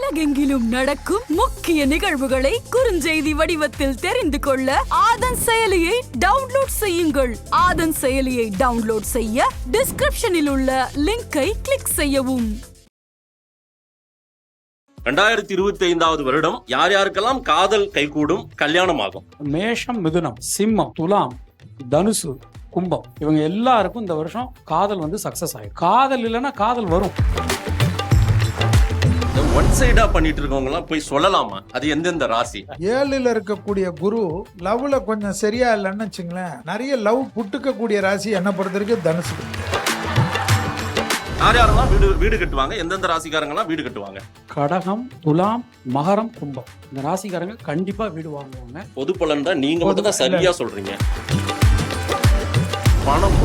உலகெங்கிலும் நடக்கும் முக்கிய நிகழ்வுகளை குறுஞ்செய்தி வடிவத்தில் தெரிந்து கொள்ள ஆதன் செயலியை டவுன்லோட் செய்யுங்கள். ஆதன் செயலியை டவுன்லோட் செய்ய டிஸ்கிரிப்ஷனில் உள்ள லிங்கை கிளிக் செய்யவும். 2025வது வருடம் யார் யாருக்கெல்லாம் காதல் கைகூடும், கல்யாணம் ஆகும்? மேஷம், மிதுனம், சிம்மம், துலாம், தனுசு, கும்பம் இவங்க எல்லாருக்கும் இந்த வருஷம் காதல் வந்து சக்சஸ் ஆகும். காதல் இல்லைன்னா காதல் வரும். ஒன் சைடா பண்ணிட்டு இருக்கவங்க எல்லாம் போய் சொல்லலாமா? அது எந்தெந்த ராசி? 7ல் இருக்கக்கூடிய குரு லவ்ல கொஞ்சம் சரியா இல்லைன்னு வச்சுங்களேன், நிறைய லவ் புட்டுக்க கூடிய ராசி என்ன பொறுத்த வரைக்கும் தனுசு. யார் யாரெல்லாம் வீடு கட்டுவாங்க? எந்தெந்த ராசிக்காரங்கெல்லாம் வீடு கட்டுவாங்க? கடகம், துலாம், மகரம், கும்பம் இந்த ராசிக்காரங்க கண்டிப்பா வீடு வாங்குவாங்க. பொது பலன் தான் நீங்க மட்டும் தான் சரியா சொல்றீங்க. பணம்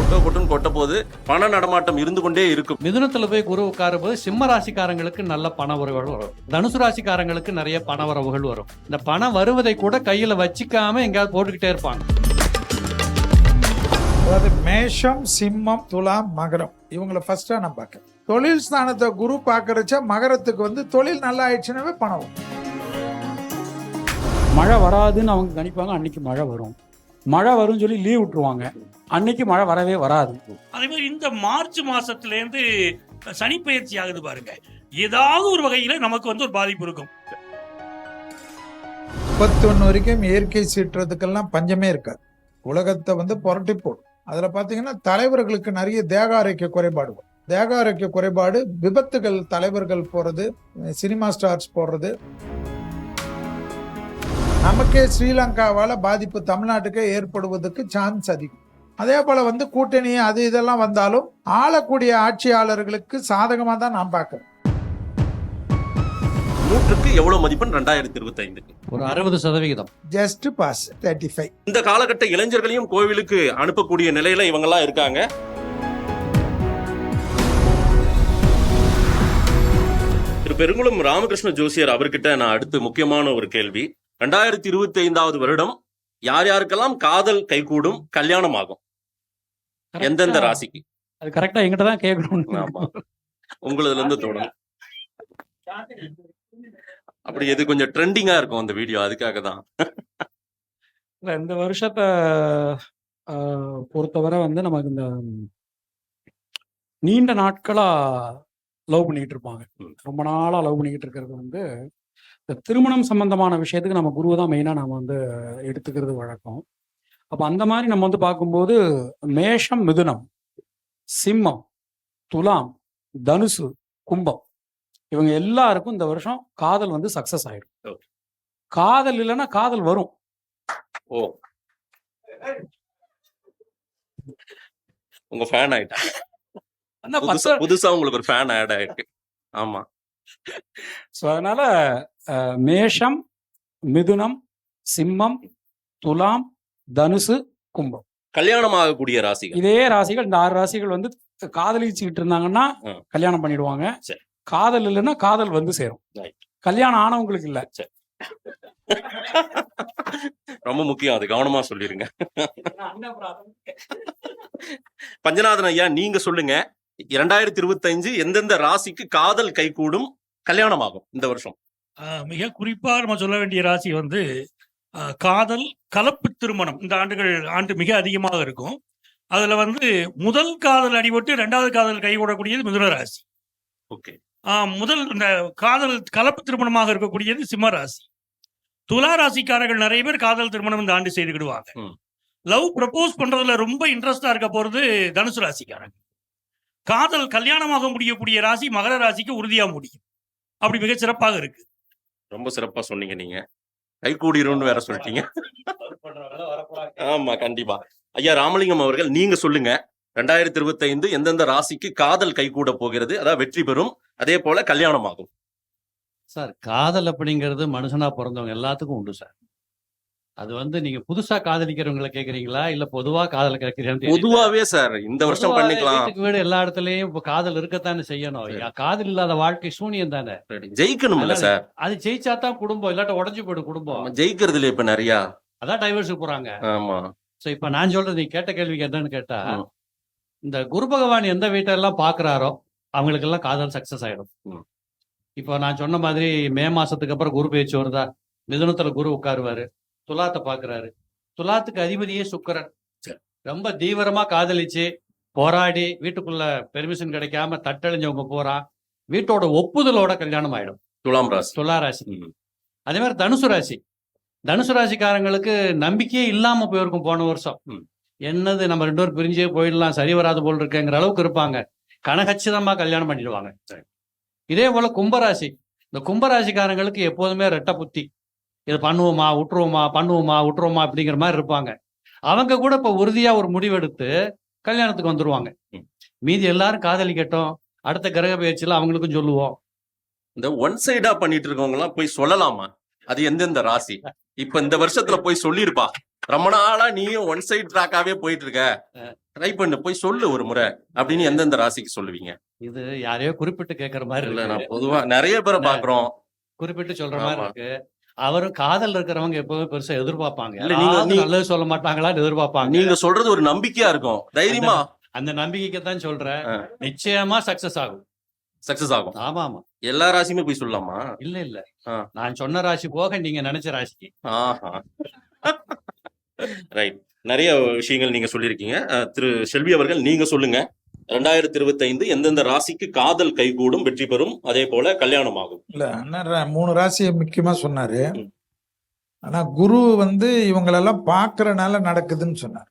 கொட்ட போது பண நடமாட்டம் இருந்து கொண்டே இருக்கும். மிதுனத்துல போய் குரு உட்காரும் போது சிம்ம ராசிக்காரங்களுக்கு நல்ல பண வரவுகள் வரும். தனுசு ராசிக்காரங்களுக்கு நிறைய பண வரவுகள் வரும். இந்த பணம் வருவதை கூட கையில வச்சுக்காம எங்கேயாவது போட்டுக்கிட்டே இருப்பாங்க. அதாவது மேஷம், சிம்மம், துலாம், மகரம் இவங்களை ஃபர்ஸ்டா நான் பார்க்கறேன். தொழில் ஸ்தானத்தை குரு பார்க்கறச்ச மகரத்துக்கு வந்து தொழில் நல்லா ஆயிடுச்சுனாவே பணம் வரும். மழை வராதுன்னு அவங்க கணிப்பாங்க, அன்னைக்கு மழை வரும். மழை வரும்னு சொல்லி லீவ் விட்டுருவாங்க, அன்னைக்கு மழை வரவே வராது. அதே மாதிரி இந்த மார்ச் மாசத்துலேருந்து சனி பயிற்சி ஆகுது பாருங்க, ஏதாவது ஒரு வகையில நமக்கு வந்து ஒரு பாதிப்பு இருக்கும். 31 வரைக்கும் இயற்கை சீற்றத்துக்கெல்லாம் பஞ்சமே இருக்காது. உலகத்தை வந்து புரட்டி போடும். அதுல பாத்தீங்கன்னா தலைவர்களுக்கு நிறைய தேக ஆரோக்கிய குறைபாடு. தேக ஆரோக்கிய குறைபாடு, விபத்துகள், தலைவர்கள் போறது, சினிமா ஸ்டார்ஸ் போடுறது. நமக்கே ஸ்ரீலங்காவால பாதிப்பு தமிழ்நாட்டுக்கே ஏற்படுவதற்கு சான்ஸ் அதிகம். அதே போல வந்து கூட்டணி அது இதெல்லாம் வந்தாலும் ஆளக்கூடிய ஆட்சியாளர்களுக்கு சாதகமா தான் நான் பார்க்கிறேன். 100க்கு எவ்வளவு மதிப்பெண் 2025? ஒரு 60%. Just pass 35. இந்த காலகட்ட இளைஞர்களையும் கோவிலுக்கு அனுப்பக்கூடிய நிலையில இவங்க எல்லாம் இருக்காங்க. திரு பெருங்குளம் ராமகிருஷ்ண ஜோசியர் அவர்கிட்ட நான் அடுத்து முக்கியமான ஒரு கேள்வி. 2025வது வருடம் யார் யாருக்கெல்லாம் காதல் கைகூடும், கல்யாணம் ஆகும்? எந்தெந்த ராசிக்கு? அது கரெக்டா எங்கிட்ட தான் கேட்கணும். ஆமா, உங்களதுல இருந்து தொடரும். அப்படி எது கொஞ்சம் ட்ரெண்டிங்கா இருக்கும் அந்த வீடியோ, அதுக்காக தான். இந்த வருஷத்தை பொறுத்தவரை வந்து நமக்கு இந்த நீண்ட நாட்களா லவ் பண்ணிக்கிட்டு இருப்பாங்க. ரொம்ப நாளா லவ் பண்ணிக்கிட்டு இருக்கிறது வந்து இந்த திருமணம் சம்பந்தமான விஷயத்துக்கு நம்ம குருவை தான் மெயினாக நம்ம வந்து எடுத்துக்கிறது வழக்கம். அப்போ அந்த மாதிரி நம்ம வந்து பார்க்கும்போது மேஷம், மிதுனம், சிம்மம், துலாம், தனுசு, கும்பம் இவங்க எல்லாருக்கும் இந்த வருஷம் காதல் வந்து சக்சஸ் ஆயிடும். காதல் இல்லைன்னா காதல் வரும். ஓ, உங்க ஃபேன் ஆயிட்டா? புதுசா உங்களுக்கு ஒரு ஃபேன் ஆட் ஆயிருக்கு. ஆமா. ஸோ அதனால மேஷம், மிதுனம், சிம்மம், துலாம், தனுசு, கும்பம் கல்யாணம் ஆகக்கூடிய ராசிகள். இதே ராசிகள், இந்த 6 ராசிகள் வந்து காதலிச்சுக்கிட்டு இருந்தாங்கன்னா கல்யாணம் பண்ணிடுவாங்க. காதல் இல்லைன்னா காதல் வந்து சேரும். கல்யாணம் ஆனவங்களுக்கு இல்ல. ரொம்ப முக்கியம், அது கவனமா சொல்லிருங்க. பஞ்சநாதன் ஐயா, நீங்க சொல்லுங்க, 2025 எந்தெந்த ராசிக்கு காதல் கைகூடும், கல்யாணம் ஆகும் இந்த வருஷம்? மிக குறிப்பா நம்ம சொல்ல வேண்டிய ராசி வந்து காதல் கலப்பு திருமணம் இந்த ஆண்டு மிக அதிகமாக இருக்கும். அதுல வந்து முதல் காதல் அடிபட்டு 2வது காதல் கைகூடக்கூடியது மிதுன ராசி. ஓகே. முதல் இந்த காதல் கலப்பு திருமணமாக இருக்கக்கூடியது சிம்ம ராசி. துலா ராசிக்காரர்கள் நிறைய பேர் காதல் திருமணம் இந்த ஆண்டு செய்துக்கிடுவாங்க. லவ் ப்ரப்போஸ் பண்றதுல ரொம்ப இன்ட்ரெஸ்டா இருக்க போறது தனுசு ராசிக்காரங்க. காதல் கல்யாணமாக முடியக்கூடிய ராசி மகர ராசிக்கு உறுதியா முடியும். அப்படி மிக சிறப்பாக இருக்கு. ரொம்ப சிறப்பா சொன்னீங்க. நீங்க கைகூடிரும் வேற சொல்லிட்டீங்க. ஆமா, கண்டிப்பா. ஐயா ராமலிங்கம் அவர்கள், நீங்க சொல்லுங்க, 2025 எந்தெந்த ராசிக்கு காதல் கைகூட போகிறது, அதாவது வெற்றி பெறும், அதே போல கல்யாணம் ஆகும்? சார், காதல் அப்படிங்கிறது மனுஷனா பிறந்தவங்க எல்லாத்துக்கும் உண்டு சார். அது வந்து நீங்க புதுசா காதலிக்கிறவங்களை கேக்குறீங்களா இல்ல பொதுவா காதல் கேட்கிறீங்க? பொதுவாவே சார், இந்த வருஷம் பண்ணிக்கலாம். வீட்டுக்கு வீடு எல்லா இடத்துலயும் இப்ப காதல் இருக்கத்தானே செய்யணும். காதல் இல்லாத வாழ்க்கை சூனியம் தானே. ஜெயிக்கணும்ல சார். அது ஜெயிச்சா தான் குடும்பம், இல்லாட்ட உடஞ்சு போயிடும் குடும்பம். ஜெயிக்கிறதுல இப்ப நிறைய அதான் டைவர்ஸ் போறாங்க. ஆமா. சோ இப்ப நான் சொல்றது, நீ கேட்ட கேள்விக்கு என்னன்னு கேட்டா, இந்த குரு பகவான் எந்த வீட்டெல்லாம் பாக்குறாரோ அவங்களுக்கு எல்லாம் காதல் சக்சஸ் ஆயிடும். இப்போ நான் சொன்ன மாதிரி மே மாசத்துக்கு அப்புறம் குரு பேச்சு வருதா, மிதுனத்துல குரு உட்காருவாரு, துலாத்தை பாக்குறாரு. துலாத்துக்கு அதிபதியே சுக்கிரன். ரொம்ப தீவிரமா காதலிச்சு போராடி வீட்டுக்குள்ள பெர்மிஷன் கிடைக்காம தட்டழிஞ்சவங்க போறா, வீட்டோட ஒப்புதலோட கல்யாணம் ஆயிடும். துலாம் ராசி. துலா ராசி. ம். அதே மாதிரி தனுசு ராசி. தனுசு ராசிக்காரங்களுக்கு நம்பிக்கையே இல்லாம போயிருக்கும் போன வருஷம். என்னது நம்ம 2 பேரும் பிரிஞ்சே போயிடலாம், சரி வராது போல் இருக்குங்கிற அளவுக்கு இருப்பாங்க. கனகச்சிதமா கல்யாணம் பண்ணிடுவாங்க. இதே போல கும்பராசி. இந்த கும்பராசிக்காரங்களுக்கு எப்போதுமே ரெட்டை புத்தி. இது பண்ணுவோமா விட்டுருவோமா, பண்ணுவோமா விட்டுருவோமா அப்படிங்கிற மாதிரி இருப்பாங்க. அவங்க கூட இப்ப உறுதியா ஒரு முடிவெடுத்து கல்யாணத்துக்கு வந்துருவாங்க. மீதி எல்லாரும் காதலிக்கட்டும், அடுத்த கிரக பயிற்சியில அவங்களுக்கும் சொல்லுவோம். இந்த ஒன் சைடா பண்ணிட்டு இருக்கவங்க எல்லாம் போய் சொல்லலாமா? அது எந்தெந்த ராசி? இப்ப இந்த வருஷத்துல போய் சொல்லிருப்பா, ரொம்ப நாளா நீயும் ஒன் சைடு ட்ராக்காவே போயிட்டு இருக்க, ட்ரை பண்ணு, போய் சொல்லு ஒரு முறை அப்படின்னு எந்தெந்த ராசிக்கு சொல்லுவீங்க? இது யாரையோ குறிப்பிட்டு கேட்கற மாதிரி இல்ல, இருக்கு. நான் பொதுவா நிறைய பேரை பாக்குறோம். குறிப்பிட்டு சொல்ற மாதிரி ஆமா. இருக்கு. அவரும் காதல் இருக்கிறவங்க எப்பவுமே பெருசா எதிர்பார்ப்பாங்க. இல்ல, நீங்க- நல்லது சொல்ல மாட்டாங்களான்னு எதிர்பார்ப்பாங்க. நீங்க சொல்றது ஒரு நம்பிக்கையா இருக்கும், தைரியமா அந்த நம்பிக்கைக்கு தான் சொல்றேன். ஆ. நிச்சயமா சக்சஸ் ஆகும். சக்சஸ் ஆகும். ஆமா ஆமா. எல்லா ராசியுமே போய் சொல்லலாமா? இல்ல இல்ல, ஆ. நான் சொன்ன ராசி போக நீங்க நினைச்ச ராசி. ஆஹா. ரைட். நிறைய விஷயங்கள் நீங்க சொல்லியிருக்கீங்க. திரு செல்வி அவர்கள், நீங்க சொல்லுங்க. 2025 எந்தெந்த ராசிக்கு காதல் கைகூடும், வெற்றி பெறும், அதே போல கல்யாணம் ஆகும்? இல்ல அண்ணன் 3 ராசியை முக்கியமா சொன்னாரு. ம். ஆனா குரு வந்து இவங்களெல்லாம் பார்க்கறனால நடக்குதுன்னு சொன்னார்.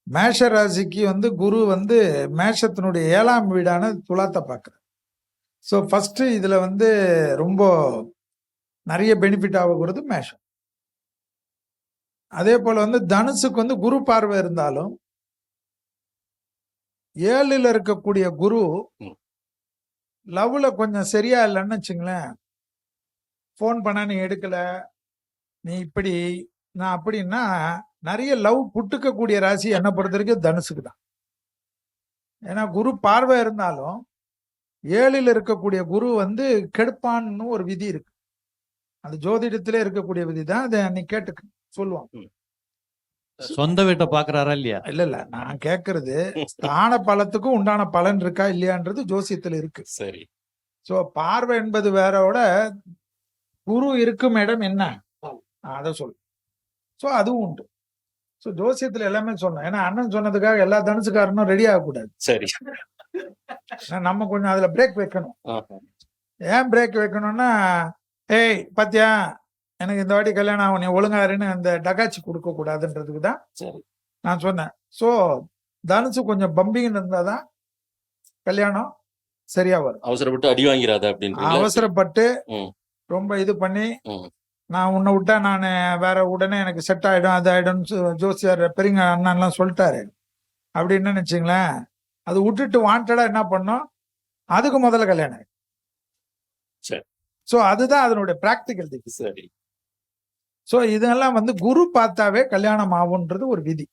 மேஷ ராசிக்கு வந்து குரு வந்து மேஷத்தினுடைய 7ஆம் வீடான துலாத்தை பார்க்குறார். ஸோ ஃபர்ஸ்ட் இதுல வந்து ரொம்ப நிறைய பெனிஃபிட் ஆகக்கூடாது மேஷம். அதே போல வந்து தனுசுக்கு வந்து குரு பார்வை இருந்தாலும் 7ல் இருக்கக்கூடிய குரு ம். லவ்ல கொஞ்சம் சரியா இல்லைன்னு வச்சுங்களேன், ஃபோன் பண்ணா நீ எடுக்கல, நீ இப்படி நான் அப்படின்னா நிறைய லவ் புட்டுக்கக்கூடிய ராசி என்ன பொறுத்த வரைக்கும் தனுசுக்கு தான். ஏன்னா குரு பார்வை இருந்தாலும் 7ல் இருக்கக்கூடிய குரு வந்து கெடுப்பான்னு ஒரு விதி இருக்கு. அது ஜோதிடத்திலே இருக்கக்கூடிய விதி தான். அதை நீ கேட்டுக்க சொல்லுவான். சொந்த வீட்டை பாக்குறாரா இல்லையா? இல்ல நான் கேட்கறது ஸ்தான பலத்துக்கும் உண்டான பலன் இருக்கா இல்லையான்றது ஜோசியத்துல இருக்கு. சரி. சோ பார்வை என்பது வேறோட குரு இருக்கும் இடம் என்ன அதை சொல்லு. சோ அதுவும் உண்டு. சோ ஜோசியத்துல எல்லாமே சொன்னோம். ஏன்னா அண்ணன் சொன்னதுக்காக எல்லா தனுசுக்காரனும் ரெடி ஆகக்கூடாது. சரி. நம்ம கொஞ்சம் அதுல பிரேக் வைக்கணும். ஆஹா. ஏன் பிரேக் வைக்கணும்னா, ஏய் பாத்தியா எனக்கு இந்த வாட்டி கல்யாணம் ஆகும், நீ ஒழுங்காருன்னு அந்த டகாச்சி கொடுக்க கூடாதுன்றதுக்கு தான் சரி. நான் சொன்னேன். சோ தனுசு கொஞ்சம் பம்பிங் இருந்தாதான் கல்யாணம் சரியா வரும். அவசரப்பட்டு அடி வாங்கிறாத அப்படின்னு. அவசரப்பட்டு ம். ரொம்ப இது பண்ணி ம். நான் உன்னை விட்டா நான் வேற உடனே எனக்கு செட் ஆயிடும் அது ஆயிடும்னு ஜோசியார் பெரியங்க அண்ணன்லாம் சொல்லிட்டாரு அப்படின்னு நினைச்சிங்களேன், அது விட்டுட்டு வாண்டடா என்ன பண்ணோம், அதுக்கு முதல்ல கல்யாணம் ஆயிடும். சரி. சோ அதுதான் அதனுடைய பிராக்டிக்கல் திங். சரி. சோ இதெல்லாம் வந்து குரு பார்த்தாவே கல்யாணம் ஆகுன்றது ஒரு விதி.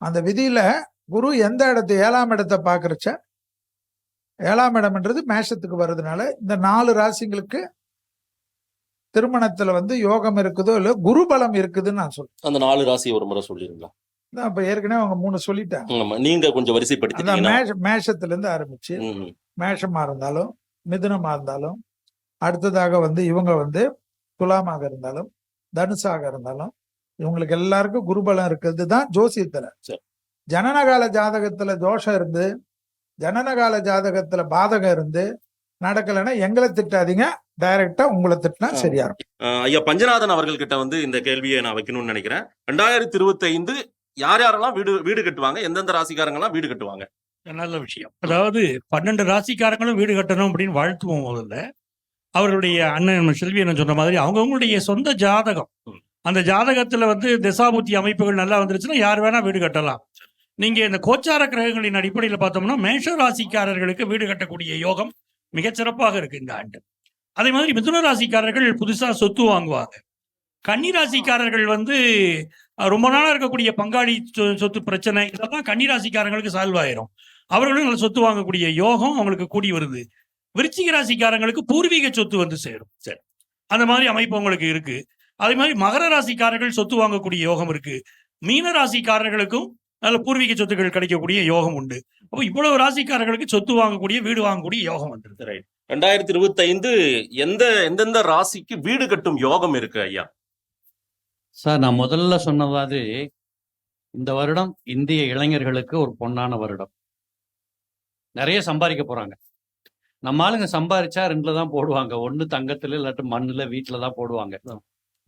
அந்த விதியில குரு எந்த இடத்தை 7ஆம் இடத்தை பாக்குறச்ச 7ஆம் இடம்ன்றது மேஷத்துக்கு வர்றதுனால இந்த 4 ராசிங்களுக்கு திருமணத்துல வந்து யோகம் இருக்குதோ இல்ல குரு பலம் இருக்குதுன்னு நான் சொல்றேன். அந்த 4 ராசி ஒரு முறை சொல்லிருங்களா? அப்ப ஏற்கனவே அவங்க 3 சொல்லிட்டாங்க. ஆமா, நீங்க கொஞ்சம் அதான் வரிசைப்படுத்திட்டீங்கன்னா. மேஷத்துல இருந்து ஆரம்பிச்சு ம். மேஷமா இருந்தாலும் மிதுனமா இருந்தாலும் அடுத்ததாக வந்து இவங்க வந்து துலாமாக இருந்தாலும் தனுசாக இருந்தாலும் இவங்களுக்கு எல்லாருக்கும் குருபலம் இருக்கிறது தான் ஜோசியத்துல. சரி. ஜனனகால ஜாதகத்துல தோஷம் இருந்து ஜனனகால ஜாதகத்துல பாதகம் இருந்து நடக்கலைன்னா எங்களை திட்டாதீங்க, டைரக்டா உங்களை திட்டினா சரியா இருக்கும். ஐயா பஞ்சநாதன் அவர்கள் கிட்ட வந்து இந்த கேள்வியை நான் வைக்கணும்னு நினைக்கிறேன். 2025 யார் யாரெல்லாம் வீடு கட்டுவாங்க, எந்தெந்த ராசிக்காரங்க எல்லாம் வீடு கட்டுவாங்க? நல்ல விஷயம். அதாவது 12 ராசிக்காரங்களும் வீடு கட்டணும் அப்படின்னு வாழ்த்துவோம். முதல்ல அவர்களுடைய அண்ணன் செல்வி என்ன சொன்ன மாதிரி அவங்கவுங்களுடைய சொந்த ஜாதகம், அந்த ஜாதகத்துல வந்து திசாபுத்தி அமைப்புகள் நல்லா வந்துருச்சுன்னா யார் வேணா வீடு கட்டலாம். நீங்க இந்த கோச்சார கிரகங்களின் அடிப்படையில் பார்த்தோம்னா மேஷ ராசிக்காரர்களுக்கு வீடு கட்டக்கூடிய யோகம் மிகச்சிறப்பாக இருக்கு இந்த ஆண்டு. அதே மாதிரி மிதுன ராசிக்காரர்கள் புதுசா சொத்து வாங்குவாங்க. கன்னி ராசிக்காரர்கள் வந்து ரொம்ப நாளா இருக்கக்கூடிய பங்காளி சொத்து பிரச்சனை இதெல்லாம் கன்னி ராசிக்காரங்களுக்கு சால்வ் ஆயிரும். அவர்களும் நல்ல சொத்து வாங்கக்கூடிய யோகம் அவங்களுக்கு கூடி வருது. விருச்சிக ராசிக்காரங்களுக்கு பூர்வீக சொத்து வந்து சேரும். சரி, அந்த மாதிரி அமைப்பு உங்களுக்கு இருக்கு. அதே மாதிரி மகர ராசிக்காரர்கள் சொத்து வாங்கக்கூடிய யோகம் இருக்கு. மீன ராசிக்காரர்களுக்கும் நல்ல பூர்வீக சொத்துக்கள் கிடைக்கக்கூடிய யோகம் உண்டு. அப்போ இவ்வளவு ராசிக்காரர்களுக்கு சொத்து வாங்கக்கூடிய வீடு வாங்கக்கூடிய யோகம் வந்துருக்கு. ரைட். 2025 எந்தெந்த ராசிக்கு வீடு கட்டும் யோகம் இருக்கு ஐயா? சார், நான் முதல்ல சொன்ன மாதிரி இந்த வருடம் இந்திய இளைஞர்களுக்கு ஒரு பொன்னான வருடம். நிறைய சம்பாதிக்க போறாங்க. நம்ம ஆளுங்க சம்பாரிச்சா ரெண்டுல தான் போடுவாங்க. ஒண்ணு தங்கத்துல, இல்லாட்டி மண்ணுல, வீட்டுல தான் போடுவாங்க.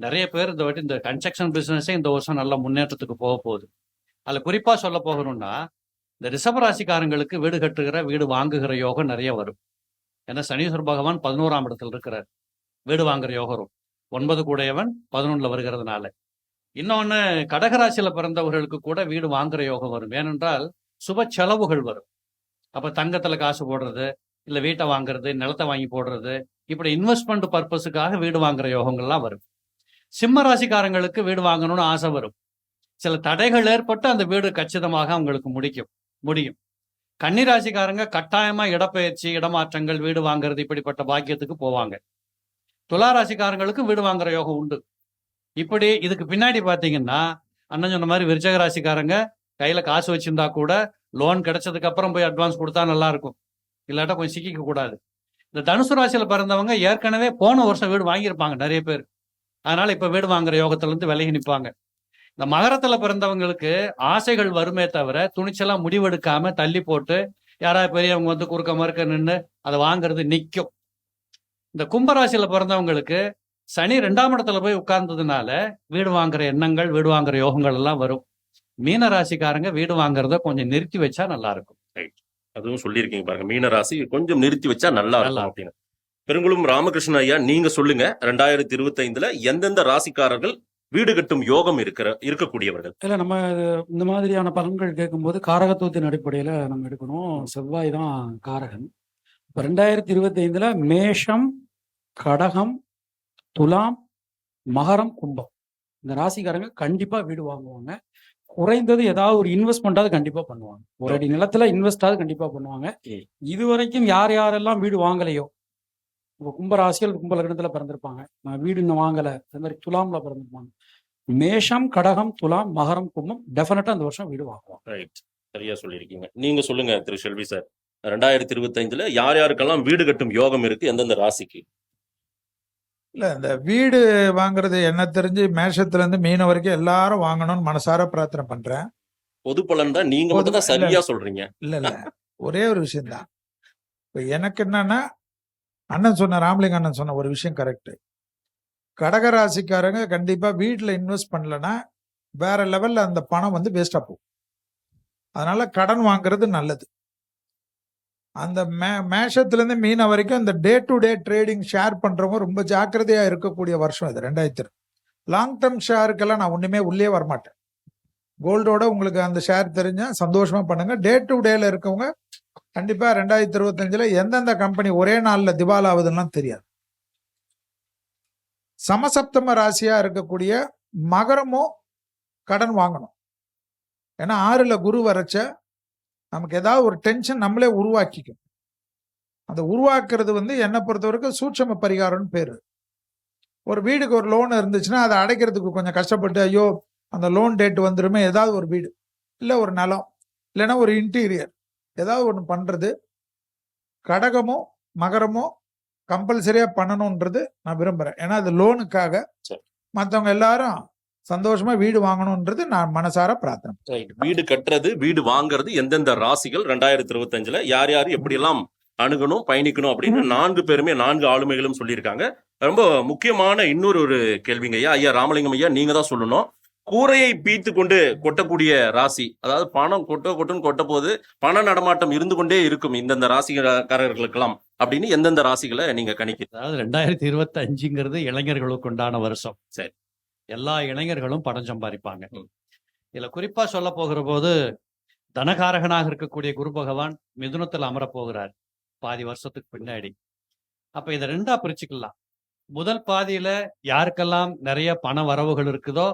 நிறைய பேர் இந்த வாட்டி இந்த கன்ஸ்ட்ரக்ஷன் பிசினஸே இந்த வருஷம் நல்ல முன்னேற்றத்துக்கு போக போகுது. அதுல குறிப்பா சொல்ல போகணும்னா, இந்த ரிஷப ராசிக்காரங்களுக்கு வீடு கட்டுகிற, வீடு வாங்குகிற யோகம் நிறைய வரும். ஏன்னா சனீஸ்வர பகவான் 11ஆம் இடத்துல இருக்கிறார். வீடு வாங்குற யோகம் வரும். 9 கூடையவன் 11ல வருகிறதுனால. இன்னொன்னு, கடகராசியில பிறந்தவர்களுக்கு கூட வீடு வாங்குற யோகம் வரும். ஏனென்றால் சுப செலவுகள் வரும். அப்ப தங்கத்துல காசு போடுறது, இல்ல வீட்டை வாங்குறது, நிலத்தை வாங்கி போடுறது, இப்படி இன்வெஸ்ட்மெண்ட் பர்பஸுக்காக வீடு வாங்குற யோகங்கள்லாம் வரும். சிம்ம ராசிக்காரங்களுக்கு வீடு வாங்கணும்னு ஆசை வரும். சில தடைகள் ஏற்பட்டு அந்த வீடு கச்சிதமாக அவங்களுக்கு முடியும். கன்னி ராசிக்காரங்க கட்டாயமா இடப்பெயர்ச்சி, இடமாற்றங்கள், வீடு வாங்குறது, இப்படிப்பட்ட பாக்கியத்துக்கு போவாங்க. துலா ராசிக்காரங்களுக்கு வீடு வாங்குற யோகம் உண்டு. இப்படி இதுக்கு பின்னாடி பாத்தீங்கன்னா, அண்ணன் சொன்ன மாதிரி விருச்சக ராசிக்காரங்க கையில காசு வச்சிருந்தா கூட லோன் கிடைச்சதுக்கு அப்புறம் போய் அட்வான்ஸ் கொடுத்தா நல்லா இருக்கும். இல்லாட்டா கொஞ்சம் சிக்கிக்க கூடாது. இந்த தனுசு ராசியில பிறந்தவங்க ஏற்கனவே போன வருஷம் வீடு வாங்கியிருப்பாங்க நிறைய பேர். அதனால இப்ப வீடு வாங்குற யோகத்துல இருந்து விலகி நிற்பாங்க. இந்த மகரத்துல பிறந்தவங்களுக்கு ஆசைகள் வருமே தவிர துணிச்சலாம் முடிவெடுக்காம தள்ளி போட்டு யாராவது பெரியவங்க வந்து குறுக்க மறுக்க நின்று அதை வாங்குறது நிற்கும். இந்த கும்பராசியில பிறந்தவங்களுக்கு சனி 2ஆம் இடத்துல போய் உட்கார்ந்ததுனால வீடு வாங்குற எண்ணங்கள், வீடு வாங்குற யோகங்கள் எல்லாம் வரும். மீன ராசிக்காரங்க வீடு வாங்குறத கொஞ்சம் நிறுத்தி வச்சா நல்லா இருக்கும். அதுவும் சொல்லியிருக்கீங்க பாருங்க, மீன ராசி கொஞ்சம் நிறுத்தி வச்சா நல்லா இருக்கும் அப்படின்னு. பெருங்குளம் ராமகிருஷ்ணன் ஐயா, நீங்க சொல்லுங்க, 2025ல எந்தெந்த ராசிக்காரர்கள் வீடு கட்டும் யோகம் இருக்கக்கூடியவர்கள்? இல்லை, நம்ம இந்த மாதிரியான பலன்கள் கேட்கும்போது காரகத்துவத்தின் அடிப்படையில் நம்ம எடுக்கணும். செவ்வாய் தான் காரகன். இப்போ 2025ல் மேஷம், கடகம், துலாம், மகரம், கும்பம் இந்த ராசிக்காரங்க கண்டிப்பாக வீடு வாங்குவாங்க. குறைந்தது ஏதாவது ஒரு இன்வெஸ்ட்மெண்ட்டாவது கண்டிப்பாக பண்ணுவாங்க. ஒரு அடி நிலத்துல இன்வெஸ்டாவது கண்டிப்பாக பண்ணுவாங்க. இது வரைக்கும் யாரெல்லாம் வீடு வாங்கலையோ, இப்போ கும்பராசிகள் கும்ப லக்னத்தில் பிறந்திருப்பாங்க, நான் வீடு இன்னும் வாங்கலை, அது மாதிரி துலாம்ல பிறந்திருப்பாங்க. மேஷம், கடகம், துலாம், மகரம், கும்பம் டெஃபினட்டா இந்த வருஷம் வீடு வாங்குவாங்க. ரைட், சரியா சொல்லியிருக்கீங்க. நீங்க சொல்லுங்க திரு செல்வி சார், 2025ல யாருக்கெல்லாம் வீடு கட்டும் யோகம் இருக்கு, எந்தெந்த ராசிக்கு? இல்ல, இந்த வீடு வாங்குறது என்ன தெரிஞ்சு மேஷத்துல இருந்து மீன வரைக்கும் எல்லாரும் வாங்கணும்னு மனசார பிரார்த்தனை பண்றேன். பொது பலன் தான், நீங்க மட்டும் தான் சரியா சொல்றீங்க. இல்ல ஒரே ஒரு விஷயம் தான். இப்ப எனக்கு என்னன்னா, ராமலிங்க அண்ணன் சொன்ன ஒரு விஷயம் கரெக்ட். கடகராசிக்காரங்க கண்டிப்பா வீட்டுல இன்வெஸ்ட் பண்ணலன்னா வேற லெவல்ல அந்த பணம் வந்து வேஸ்டா போகும். அதனால கடன் வாங்குறது நல்லது. அந்த மேஷத்துல இருந்து மீன வரைக்கும் இந்த day to day trading share பண்றவங்க ரொம்ப ஜாக்கிரதையா இருக்கக்கூடிய வருஷம் இது 2020. லாங் டேர்ம் ஷேருக்கெல்லாம் நான் ஒண்ணுமே உள்ளே வரமாட்டேன். கோல்டோட உங்களுக்கு அந்த ஷேர் தெரிஞ்சா சந்தோஷமா பண்ணுங்க. டே டு டேல இருக்கவங்க கண்டிப்பா 2025ல எந்தெந்த கம்பெனி ஒரே நாள்ல திவால் ஆகுதுன்னா தெரியாது. சமசப்தம ராசியா இருக்கக்கூடிய மகரமும் கடன் வாங்கணும். ஏன்னா 6ல குரு வரைச்ச நமக்கு ஏதாவது ஒரு டென்ஷன் நம்மளே உருவாக்கிக்கும். அந்த உருவாக்குறது வந்து என்னை பொறுத்த வரைக்கும் சூட்சம பரிகாரம்னு பேரு. ஒரு வீடுக்கு ஒரு லோன் இருந்துச்சுன்னா அதை அடைக்கிறதுக்கு கொஞ்சம் கஷ்டப்பட்டு ஐயோ அந்த லோன் டேட் வந்துருமே, ஏதாவது ஒரு வீடு இல்லை ஒரு நிலம் இல்லைன்னா ஒரு இன்டீரியர் ஏதாவது ஒன்று பண்றது கடகமோ மகரமோ கம்பல்சரியா பண்ணணும்ன்றது நான் விரும்புறேன். ஏன்னா அது லோனுக்காக மற்றவங்க எல்லாரும் சந்தோஷமா வீடு வாங்கணும்ன்றது நான் மனசார பிரார்த்தனை. வீடு கட்டுறது, வீடு வாங்குறது எந்தெந்த ராசிகள் 2025ல யார் யார் எப்படி எல்லாம் அணுகணும், பயணிக்கணும் அப்படின்னு 4 பேருமே 4 ஆளுமைகளும் சொல்லியிருக்காங்க. ரொம்ப முக்கியமான இன்னொரு கேள்விங்க ஐயா ராமலிங்கம் ஐயா, நீங்க தான் சொல்லணும். கூரையை பீத்து கொண்டு கொட்டக்கூடிய ராசி, அதாவது பணம் கொட்டுன்னு கொட்ட போது பண நடமாட்டம் இருந்து கொண்டே இருக்கும் இந்தந்த ராசிக்காரர்களுக்கெல்லாம் அப்படின்னு எந்தெந்த ராசிகளை நீங்க கணிக்கிறீங்க? அதாவது 2025ங்கிறது இளைஞர்களுக்கு உண்டான வருஷம். சரி, எல்லா இளைஞர்களும் பணம் சம்பாதிப்பாங்க. இதுல குறிப்பா சொல்ல போகிற போது தனகாரகனாக இருக்கக்கூடிய குரு பகவான் மிதுனத்துல அமரப் போகிறார் பாதி வருஷத்துக்கு பின்னாடி. அப்ப இதை 2ஆ பிரிச்சுக்கலாம். முதல் பாதியில யாருக்கெல்லாம் நிறைய பண வரவுகள் இருக்குதோ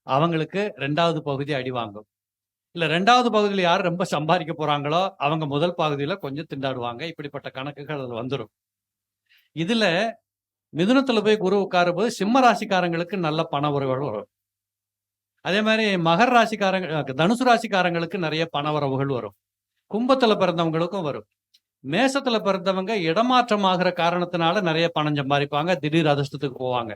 அவங்களுக்கு 2வது பகுதி அடி வாங்கும். இல்ல 2வது பகுதியில யார் ரொம்ப சம்பாதிக்க போறாங்களோ அவங்க முதல் பகுதியில கொஞ்சம் திண்டாடுவாங்க. இப்படிப்பட்ட கணக்குகள் அது வந்துடும். இதுல மிதுனத்துல போய் குரு உட்காரும் போது சிம்ம ராசிக்காரங்களுக்கு நல்ல பண வரவுகள் வரும். அதே மாதிரி மகர ராசிக்காரங்க, தனுசு ராசிக்காரங்களுக்கு நிறைய பண வரவுகள் வரும். கும்பத்துல பிறந்தவங்களுக்கும் வரும். மேசத்துல பிறந்தவங்க இடமாற்றம் ஆகிற காரணத்தினால நிறைய பணம் சம்பாதிப்பாங்க, திடீர் அதிர்ஷ்டத்துக்கு போவாங்க.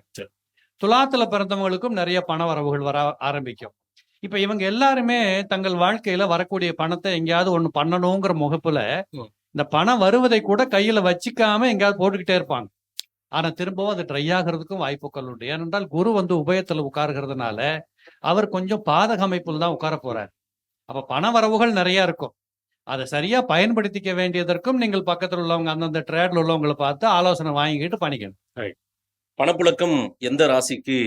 துலாத்துல பிறந்தவங்களுக்கும் நிறைய பண வரவுகள் வர ஆரம்பிக்கும். இப்ப இவங்க எல்லாருமே தங்கள் வாழ்க்கையில வரக்கூடிய பணத்தை எங்கேயாவது ஒண்ணு பண்ணணுங்கிற முகப்புல இந்த பணம் வருவதை கூட கையில வச்சுக்காம எங்கேயாவது போட்டுக்கிட்டே இருப்பாங்க. ஆனா திரும்பவும் அது ட்ரை ஆகிறதுக்கும் வாய்ப்புகள் உண்டு. ஏனென்றால் குரு உபயத்துல உட்காருகிறதுனால அவர் கொஞ்சம் பாதக அமைப்புல தான் உட்கார போறார். அப்ப பண வரவுகள் நிறைய இருக்கும். அதை சரியா பயன்படுத்திக்க வேண்டியதற்கும் நீங்கள் பக்கத்துல உள்ளவங்க அந்தந்த ட்ரேட்ல உள்ளவங்களை பார்த்து ஆலோசனை வாங்கிக்கிட்டு பண்ணிக்கணும். பணப்புழக்கம் எந்த ராசிக்கு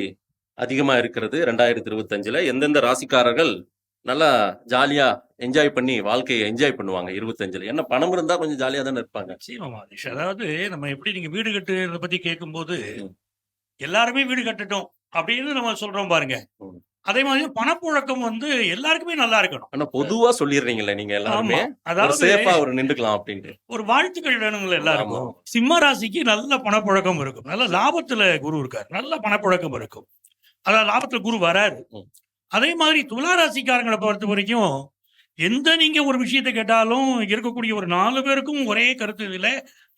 அதிகமா இருக்கிறது 2025ல? எந்தெந்த ராசிக்காரர்கள் நல்லா ஜாலியா என்ஜாய் பண்ணி வாழ்க்கையை என்ஜாய் பண்ணுவாங்க 25ல? என்ன பணம் இருந்தா கொஞ்சம் ஜாலியா தானே இருப்பாங்க. நிச்சயமா மாதேஷ். அதாவது நம்ம எப்படி நீங்க வீடு கட்டுறத பத்தி கேட்கும்போது எல்லாருமே வீடு கட்டட்டும் அப்படின்னு நம்ம சொல்றோம் பாருங்க. அதே மாதிரி பணப்புழக்கம் வந்து எல்லாருக்குமே நல்லா இருக்கணும். ஆனா பொதுவா சொல்லிடுறீங்கல்ல நீங்க எல்லாருமே, ஆமா. அதாவது சேஃபா ஒரு நின்றுக்கலாம் அப்படின்ட்டு. ஒரு வாழ்த்துக்கள் வேணுங்களா எல்லாருக்கும். ஆமா. சிம்ம ராசிக்கு நல்ல பணப்புழக்கம் இருக்கும். நல்ல லாபத்துல குரு இருக்காரு, நல்ல பணப்புழக்கம் இருக்கும். அதாவது லாபத்துல குரு வராது. அதே மாதிரி துலா ராசிக்காரங்களை பொறுத்த வரைக்கும் எந்த நீங்க ஒரு விஷயத்தை கேட்டாலும் இருக்கக்கூடிய ஒரு 4 பேருக்கும் ஒரே கருத்து. இதுல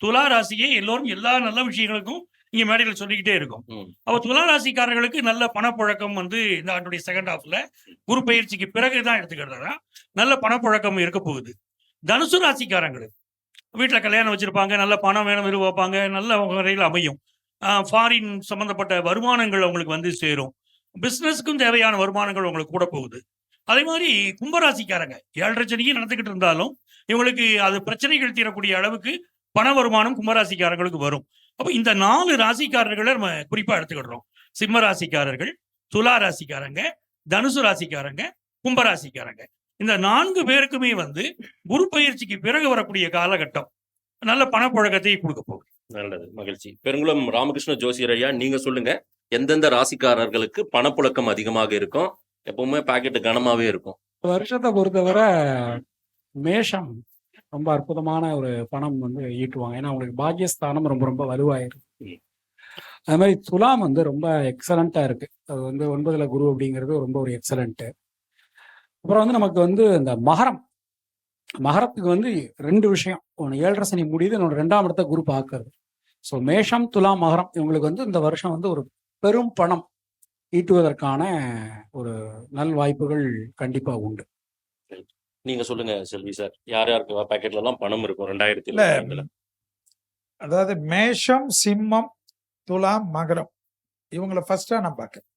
துலா ராசியே எல்லோரும் எல்லா நல்ல விஷயங்களுக்கும் இங்க மேடைகள் சொல்லிக்கிட்டே இருக்கும். அப்ப துலா ராசிக்காரர்களுக்கு நல்ல பணப்புழக்கம் வந்து இந்த ஆண்டுடைய செகண்ட் ஹாஃப்ல குரு பயிற்சிக்கு பிறகுதான் எடுத்துக்கிறதா நல்ல பணப்புழக்கம் இருக்க போகுது. தனுசு ராசிக்காரங்களுக்கு வீட்டுல கல்யாணம் வச்சிருப்பாங்க, நல்ல பணம் வேணும் எதிர்பார்ப்பாங்க, நல்ல வகையில் அமையும். ஃபாரின் சம்பந்தப்பட்ட வருமானங்கள் அவங்களுக்கு வந்து சேரும். பிசினஸ்க்கும் தேவையான வருமானங்கள் உங்களுக்கு கூட போகுது. அதே மாதிரி கும்பராசிக்காரங்க 7.5 சனிக்கு நடந்துகிட்டு இருந்தாலும் இவங்களுக்கு அது பிரச்சனைகள் தீரக்கூடிய அளவுக்கு பண வருமானம் கும்பராசிக்காரங்களுக்கு வரும். அப்ப இந்த 4 ராசிக்காரர்களை நம்ம குறிப்பா எடுத்துக்கிடுறோம். சிம்ம ராசிக்காரர்கள், துலா ராசிக்காரங்க, தனுசு ராசிக்காரங்க, கும்பராசிக்காரங்க. இந்த 4 பேருக்குமே வந்து குரு பயிற்சிக்கு பிறகு வரக்கூடிய காலகட்டம் நல்ல பணப்புழக்கத்தை கொடுக்க போகுது. நல்லது, மகிழ்ச்சி. பெருங்குளம் ராமகிருஷ்ண ஜோசியர் ஐயா, நீங்க சொல்லுங்க, எந்தெந்த ராசிக்காரர்களுக்கு பணப்புழக்கம் அதிகமாக இருக்கும்? எப்பவுமே பாக்கெட் கனமாவே இருக்கும். வருஷத்தை பொறுத்தவரை மேஷம் ரொம்ப அற்புதமான ஒரு பணம் வந்து ஈட்டுவாங்க. ஏன்னா அவங்களுக்கு பாக்கியஸ்தானம் ரொம்ப ரொம்ப வலுவாயிருக்கு. அது மாதிரி துலாம் வந்து ரொம்ப எக்ஸலண்டா இருக்கு. அது வந்து 9ல குரு அப்படிங்கிறது ரொம்ப ஒரு எக்ஸலண்ட். அப்புறம் வந்து நமக்கு வந்து இந்த மகரத்துக்கு வந்து 2 விஷயம். ஒன்று 7.5 சனி முடியுது, இன்னொன்று 2ஆம் இடத்தை குரு பார்க்கறது. ஸோ மேஷம், துலாம், மகரம் இவங்களுக்கு வந்து இந்த வருஷம் வந்து ஒரு பெரும் பணம் ஈட்டுவதற்கான ஒரு நல் வாய்ப்புகள் கண்டிப்பா உண்டு. நீங்க சொல்லுங்க செல்வி சார், யார் யாருக்கு பாக்கெட்ல எல்லாம் பணம் இருக்கும் 2025ல? அதாவது மேஷம், சிம்மம், துலாம், மகரம் இவங்கள ஃபர்ஸ்டா நான் பார்க்கேன்.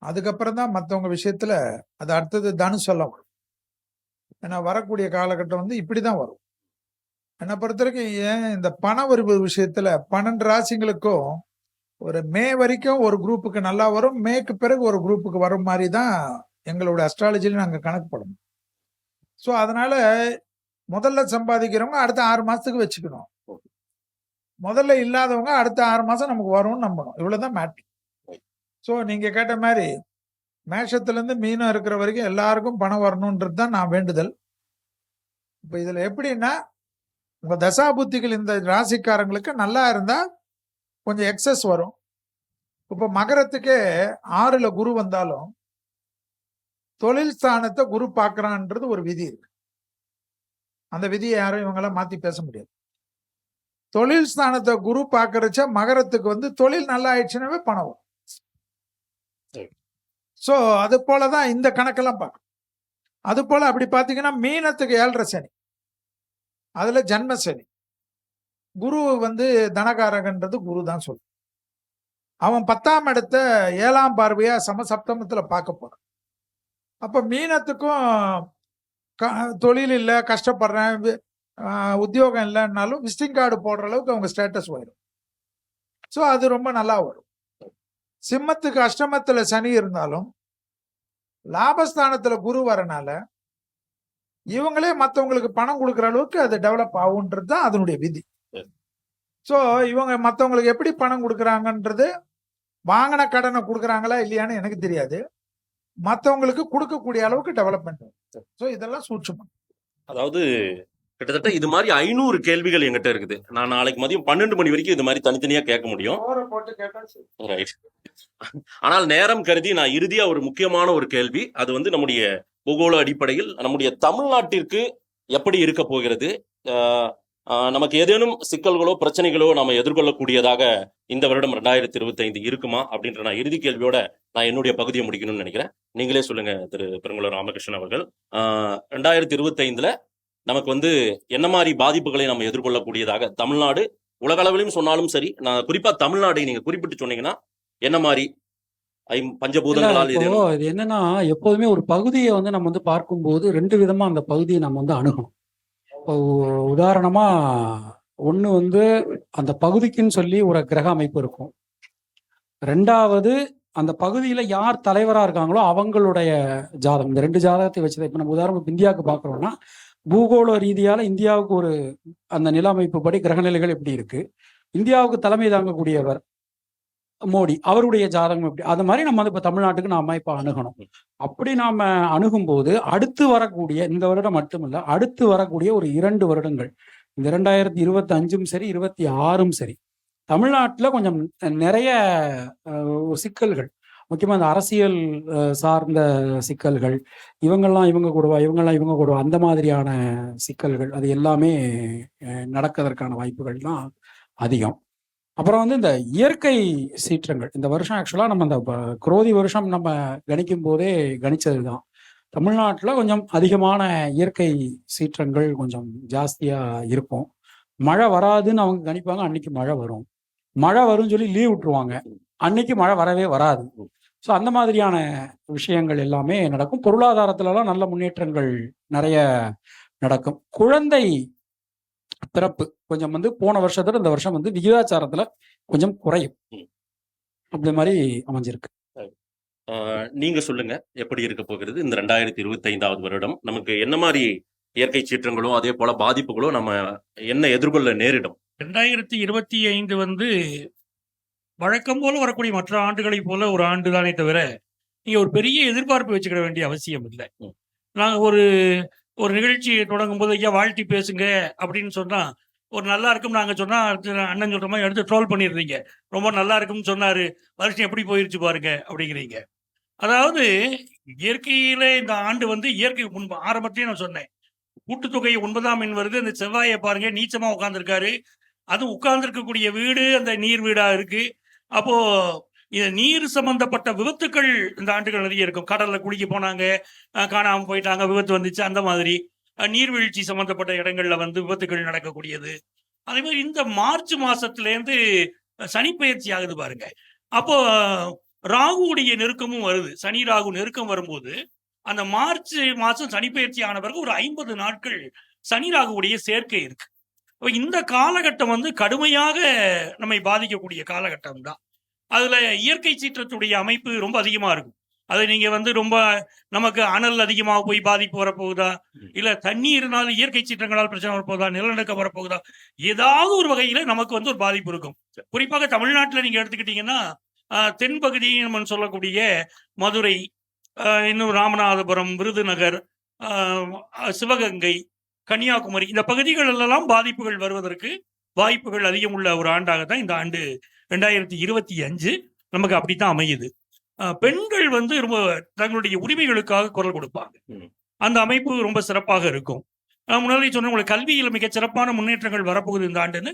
அதுக்கப்புறம் தான் மற்றவங்க விஷயத்துல அது அடுத்தது தனுசு எல்லாம் வரும். ஏன்னா வரக்கூடிய காலகட்டம் வந்து இப்படிதான் வரும். என்னை பொறுத்த வரைக்கும் ஏன் இந்த பண வருவு விஷயத்துல 12 ராசிங்களுக்கும் ஒரு மே வரைக்கும் ஒரு குரூப்புக்கு நல்லா வரும், மேக்கு பிறகு ஒரு குரூப்புக்கு வரும் மாதிரி தான் எங்களோட அஸ்ட்ராலஜில நாங்க கணக்கு போடணும். ஸோ அதனால முதல்ல சம்பாதிக்கிறவங்க அடுத்த 6 மாசத்துக்கு வச்சுக்கணும். முதல்ல இல்லாதவங்க அடுத்த 6 மாசம் நமக்கு வரும்னு நம்பணும். இவ்வளவுதான் மேட்ரு. ஸோ நீங்க கேட்ட மாதிரி மேஷத்துல இருந்து மீனம் இருக்கிற வரைக்கும் எல்லாருக்கும் பணம் வரணும்ன்றது தான் நான் வேண்டுதல். இப்போ இதுல எப்படின்னா உங்க தசா புத்திகள் இந்த ராசிக்காரங்களுக்கு நல்லா இருந்தா கொஞ்சம் எக்ஸஸ் வரும். இப்ப மகரத்துக்கே 6ல குரு வந்தாலும் தொழில் ஸ்தானத்தை குரு பார்க்கறான்ன்றது ஒரு விதி இருக்கு. அந்த விதியை யாரும் இவங்களாம் மாத்தி பேச முடியாது. தொழில் ஸ்தானத்தை குரு பார்க்கறச்ச மகரத்துக்கு வந்து தொழில் நல்லா ஆயிடுச்சுனாவே பணம் வரும். சோ அது போலதான் இந்த கணக்கெல்லாம் பார்க்கணும். அது போல அப்படி பாத்தீங்கன்னா மீனத்துக்கு 7.5 சனி, அதுல ஜன்ம சனி. குரு வந்து தனகாரகன்றது குரு தான் சொல்லும். அவன் 10ஆம் இடத்தை 7ஆம் பார்வையா சமசப்தமத்துல பார்க்க போறான். அப்ப மீனத்துக்கும் தொழில் இல்லை, கஷ்டப்படுறேன், உத்தியோகம் இல்லைன்னாலும் விசிட்டிங் கார்டு போடுற அளவுக்கு அவங்க ஸ்டேட்டஸ் வரும். ஸோ அது ரொம்ப நல்லா வரும். சிம்மத்துக்கு அஷ்டமத்துல சனி இருந்தாலும் லாபஸ்தானத்துல குரு வரனால இவங்களே மற்றவங்களுக்கு பணம் கொடுக்குற அளவுக்கு அது டெவலப் ஆகுன்றது தான் அதனுடைய விதி. ஸோ இவங்க மற்றவங்களுக்கு எப்படி பணம் கொடுக்குறாங்கன்றது வாங்கின கடனை கொடுக்குறாங்களா இல்லையான்னு எனக்கு தெரியாது. மற்றவங்களுக்கு கொடுக்கக்கூடிய அளவுக்கு டெவலப்மெண்ட். ஸோ இதெல்லாம் சூட்சுமம். அதாவது கிட்டத்தட்ட இது மாதிரி 500 கேள்விகள் எங்கிட்ட இருக்குது. நான் நாளைக்கு மதியம் 12 மணி வரைக்கும் இது மாதிரி தனித்தனியா கேட்க முடியும். ரைட். ஆனால் நேரம் கருதி நான் இறுதியா ஒரு முக்கியமான ஒரு கேள்வி, அது வந்து நம்முடைய பூகோள அடிப்படையில் நம்முடைய தமிழ்நாட்டிற்கு எப்படி இருக்க போகிறது, நமக்கு ஏதேனும் சிக்கல்களோ பிரச்சனைகளோ நாம எதிர்கொள்ளக்கூடியதாக இந்த வருடம் 2025 இருக்குமா அப்படின்ற நான் இறுதி கேள்வியோட நான் என்னுடைய பகுதியை முடிக்கணும்னு நினைக்கிறேன். நீங்களே சொல்லுங்க திரு பெருங்குளம் ராமகிருஷ்ணன் அவர்கள். 2025ல நமக்கு வந்து என்ன மாதிரி பாதிப்புகளை நம்ம எதிர்கொள்ளக்கூடியதாக தமிழ்நாடு உலக அளவிலும் சொன்னாலும் சரி, நான் குறிப்பா தமிழ்நாடை நீங்க குறிப்பிட்டு சொன்னீங்கன்னா என்ன மாதிரி பஞ்சபூதங்களால் இப்போ ஏதேனும் இது என்னன்னா, எப்போதுமே ஒரு பகுதியை வந்து நம்ம வந்து பார்க்கும்போது 2 விதமா அந்த பகுதியை நம்ம வந்து அணுகணும். இப்போ உதாரணமா ஒண்ணு வந்து அந்த பகுதிக்குன்னு சொல்லி ஒரு கிரக அமைப்பு இருக்கும். 2வது அந்த பகுதியில யார் தலைவரா இருக்காங்களோ அவங்களுடைய ஜாதகம். இந்த 2 ஜாதகத்தை வச்சுதான் இப்ப நம்ம உதாரணம் இந்தியாவுக்கு பார்க்குறோம்னா, பூகோள ரீதியால இந்தியாவுக்கு ஒரு அந்த நில அமைப்பு படி கிரகநிலைகள் எப்படி இருக்கு, இந்தியாவுக்கு தலைமை தாங்கக்கூடியவர் மோடி, அவருடைய ஜாதகம் எப்படி, அது மாதிரி நம்ம வந்து இப்ப தமிழ்நாட்டுக்கு நாம இப்ப அணுகணும். அப்படி நாம அணுகும்போது அடுத்து வரக்கூடிய இந்த வருடம் மட்டுமல்ல, அடுத்து வரக்கூடிய ஒரு 2 வருடங்கள், இந்த 2025ம் சரி 26ம் சரி, தமிழ்நாட்டுல கொஞ்சம் நிறைய சிக்கல்கள், முக்கியமா இந்த அரசியல் சார்ந்த சிக்கல்கள், இவங்க கூடவா அந்த மாதிரியான சிக்கல்கள், அது எல்லாமே நடக்கிறதுக்கான வாய்ப்புகள் தான் அதிகம். அப்புறம் வந்து இந்த இயற்கை சீற்றங்கள் இந்த வருஷம் ஆக்சுவலா நம்ம இந்த குரோதி வருஷம் நம்ம கணிக்கும் போதே கணிச்சதுதான். தமிழ்நாட்டுல கொஞ்சம் அதிகமான இயற்கை சீற்றங்கள் கொஞ்சம் ஜாஸ்தியா இருக்கும். மழை வராதுன்னு அவங்க கணிப்பாங்க, அன்னைக்கு மழை வரும். மழை வரும்னு சொல்லி லீவ் விட்டுருவாங்க, அன்னைக்கு மழை வரவே வராது. ஸோ அந்த மாதிரியான விஷயங்கள் எல்லாமே நடக்கும். பொருளாதாரத்துலலாம் நல்ல முன்னேற்றங்கள் நிறைய நடக்கும். குழந்தை பிறப்பு கொஞ்சம் வந்து போன வருஷத்துல இந்த வருஷம் வந்து விகிதாச்சாரத்துல கொஞ்சம் குறையும். அப்படி மாதிரி அமைஞ்சிருக்கு. நீங்க சொல்லுங்க, எப்படி இருக்க போகிறது இந்த 2025வது வருடம்? நமக்கு என்ன மாதிரி இயற்கை சீற்றங்களோ அதே போல பாதிப்புகளோ நம்ம என்ன எதிர்கொள்ள நேரிடும்? 2025 வந்து வழக்கம் போல வரக்கூடிய மற்ற ஆண்டுகளை போல ஒரு ஆண்டு தானே தவிர நீங்க ஒரு பெரிய எதிர்பார்ப்பு வச்சுக்கிட வேண்டிய அவசியம் இல்லை. நாங்க ஒரு நிகழ்ச்சியை தொடங்கும் போது ஐயா வாழ்த்தி பேசுங்க அப்படின்னு சொன்னா, ஒரு நல்லா இருக்கும் நாங்க சொன்னா அண்ணன் சொல்ற மாதிரி எடுத்து ட்ரோல் பண்ணிடுறீங்க. ரொம்ப நல்லா இருக்கும்னு சொன்னாரு, வருஷம் எப்படி போயிருச்சு பாருங்க அப்படிங்கிறீங்க. அதாவது இயற்கையில இந்த ஆண்டு வந்து இயற்கை ஆரம்பத்திலேயே நான் சொன்னேன், கூட்டுத்தொகை 9ஆம் எண் வருது. அந்த செவ்வாயை பாருங்க நீச்சமா உட்கார்ந்துருக்காரு. அது உட்கார்ந்துருக்கக்கூடிய வீடு அந்த நீர் வீடா இருக்கு. அப்போ நீர் சம்பந்தப்பட்ட விபத்துக்கள் இந்த ஆண்டுகள் நிறைய இருக்கும். கடல்ல குளிக்க போனாங்க, காணாம போயிட்டாங்க, விபத்து வந்துச்சு. அந்த மாதிரி நீர்வீழ்ச்சி சம்பந்தப்பட்ட இடங்கள்ல வந்து விபத்துக்கள் நடக்கக்கூடியது. அதே மாதிரி இந்த மார்ச் மாசத்துல இருந்து சனி பயிற்சி ஆகுது பாருங்க. அப்போ ராகுடைய நெருக்கமும் வருது. சனி ராகு நெருக்கம் வரும்போது அந்த மார்ச் மாசம் சனி பயிற்சி ஆன பிறகு ஒரு 50 நாட்கள் சனி ராகுடைய சேர்க்கை இருக்கு. இந்த காலகட்டம் வந்து கடுமையாக நம்மை பாதிக்கக்கூடிய காலகட்டம் தான். அதுல இயற்கை சீற்றத்துடைய அமைப்பு ரொம்ப அதிகமா இருக்கும். அது நீங்க வந்து ரொம்ப நமக்கு அனல் அதிகமாக போய் பாதிப்பு வரப்போகுதா, இல்ல தண்ணீர்னால இயற்கை சீற்றங்களால் பிரச்சனை வரப்போகுதா, நிலநடுக்கம் வரப்போகுதா, ஏதாவது ஒரு வகையில நமக்கு வந்து ஒரு பாதிப்பு இருக்கும். குறிப்பாக தமிழ்நாட்டுல நீங்க எடுத்துக்கிட்டீங்கன்னா தென்பகுதி நம்ம சொல்லக்கூடிய மதுரை, இன்னும் ராமநாதபுரம், விருதுநகர், சிவகங்கை, கன்னியாகுமரி இந்த பகுதிகளெல்லாம் பாதிப்புகள் வருவதற்கு வாய்ப்புகள் அதிகம் உள்ள ஒரு ஆண்டாகத்தான் இந்த ஆண்டு 2025 நமக்கு அப்படித்தான் அமையுது. பெண்கள் வந்து ரொம்ப தங்களுடைய உரிமைகளுக்காக குரல் கொடுப்பாங்க. அந்த அமைப்பு ரொம்ப சிறப்பாக இருக்கும். முன்னாடி சொன்ன உங்களுக்கு கல்வியில மிக சிறப்பான முன்னேற்றங்கள் வரப்போகுது இந்த ஆண்டுன்னு.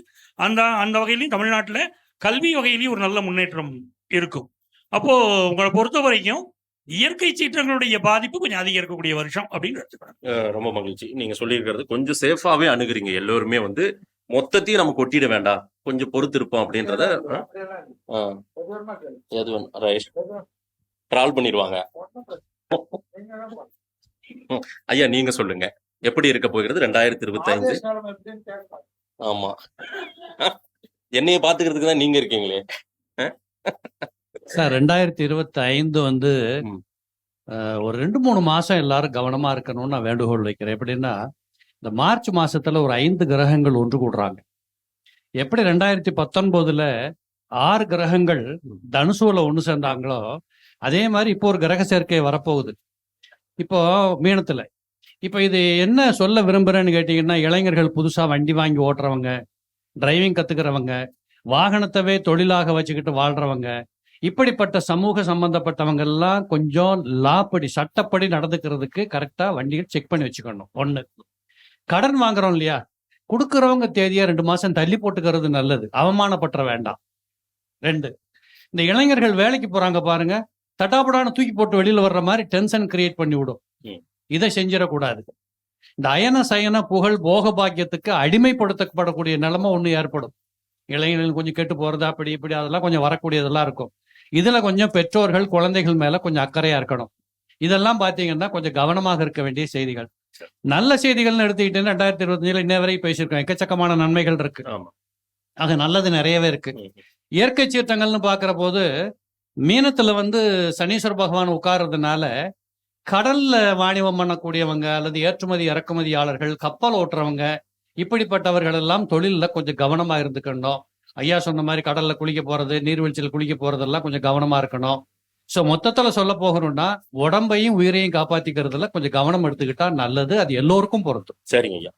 அந்த வகையிலையும் தமிழ்நாட்டுல கல்வி வகையிலையும் ஒரு நல்ல முன்னேற்றம் இருக்கும். அப்போ உங்களை பொறுத்த வரைக்கும் இயற்கை சீற்றங்களுடைய பாதிப்பு கொஞ்சம் அதிகம் இருக்கக்கூடிய வருஷம் அப்படின்னு எடுத்துக்கிறேன். ரொம்ப மகிழ்ச்சி. நீங்க சொல்லியிருக்கிறது கொஞ்சம் சேஃபாவே அணுகுறீங்க. எல்லோருமே வந்து மொத்தத்தையும் நம்ம கொட்டிட வேண்டாம், கொஞ்சம் பொறுத்து இருப்போம் அப்படின்றத ட்ரால் பண்ணிடுவாங்க. ஐயா நீங்க சொல்லுங்க, எப்படி இருக்க போகிறது 2025? ஆமா, என்னைய பாத்துக்கிறதுக்கு தான் நீங்க இருக்கீங்களே சார். 2025 வந்து ஒரு 2-3 மாசம் எல்லாரும் கவனமா இருக்கணும்னு நான் வேண்டுகோள் வைக்கிறேன். எப்படின்னா, இந்த மார்ச் மாசத்துல ஒரு 5 கிரகங்கள் ஒன்று கூடுறாங்க. எப்படி 2019ல 6 கிரகங்கள் தனுசுல ஒன்று சேர்ந்தாங்களோ, அதே மாதிரி இப்போ ஒரு கிரக சேர்க்கை வரப்போகுது இப்போ மீனத்துல. இப்போ இது என்ன சொல்ல விரும்புறேன்னு கேட்டீங்கன்னா, இளைஞர்கள் புதுசா வண்டி வாங்கி ஓட்டுறவங்க, டிரைவிங் கத்துக்கிறவங்க, வாகனத்தவே தொழிலாக வச்சுக்கிட்டு வாழ்றவங்க, இப்படிப்பட்ட சமூக சம்பந்தப்பட்டவங்க எல்லாம் கொஞ்சம் லாப்படி சட்டப்படி நடந்துக்கிறதுக்கு கரெக்டா வண்டியை செக் பண்ணி வச்சுக்கணும். ஒண்ணு, கடன் வாங்குறோம் இல்லையா, கொடுக்கறவங்க தேதியை 2 மாசம் தள்ளி போட்டுக்கிறது நல்லது. அவமானப்பற்ற வேண்டாம். 2, இந்த இளைஞர்கள் வேலைக்கு போறாங்க பாருங்க, தட்டாபடான தூக்கி போட்டு வெளியில வர்ற மாதிரி டென்ஷன் கிரியேட் பண்ணி விடும். இதை செஞ்சிடக்கூடாது. இந்த அயன சயன புகழ் போக பாக்கியத்துக்கு அடிமைப்படுத்தப்படக்கூடிய நிலைமை ஒண்ணு ஏற்படும். இளைஞர்கள் கொஞ்சம் கெட்டு போறது அப்படி இப்படி அதெல்லாம் கொஞ்சம் வரக்கூடியதெல்லாம் இருக்கும். இதுல கொஞ்சம் பெற்றோர்கள் குழந்தைகள் மேல கொஞ்சம் அக்கறையா இருக்கணும். இதெல்லாம் பாத்தீங்கன்னா கொஞ்சம் கவனமாக இருக்க வேண்டிய செய்திகள். நல்ல செய்திகள்னு எடுத்துக்கிட்டேன்னா 2025 இன்ன வரை பேசியிருக்கோம். எக்கச்சக்கமான நன்மைகள் இருக்கு. ஆக நல்லது நிறையவே இருக்கு. இயற்கை சீற்றங்கள்னு பாக்குற போது மீனத்துல சனீஸ்வர பகவான் உட்கார்றதுனால கடல்ல வாணிபம் பண்ணக்கூடியவங்க அல்லது ஏற்றுமதி இறக்குமதியாளர்கள், கப்பல் ஓட்டுறவங்க, இப்படிப்பட்டவர்கள் எல்லாம் தொழில்ல கொஞ்சம் கவனமா இருந்துக்கணும். ஐயா சொன்ன மாதிரி கடல்ல குளிக்க போறது, நீர்வீழ்ச்சியில் குளிக்க போறதெல்லாம் கொஞ்சம் கவனமா இருக்கணும். ஸோ மொத்தத்துல சொல்ல போகணும்னா உடம்பையும் உயிரையும் காப்பாத்திக்கிறதுல கொஞ்சம் கவனம் எடுத்துக்கிட்டா நல்லது. அது எல்லோருக்கும் பொருந்தும். சரிங்க ஐயா.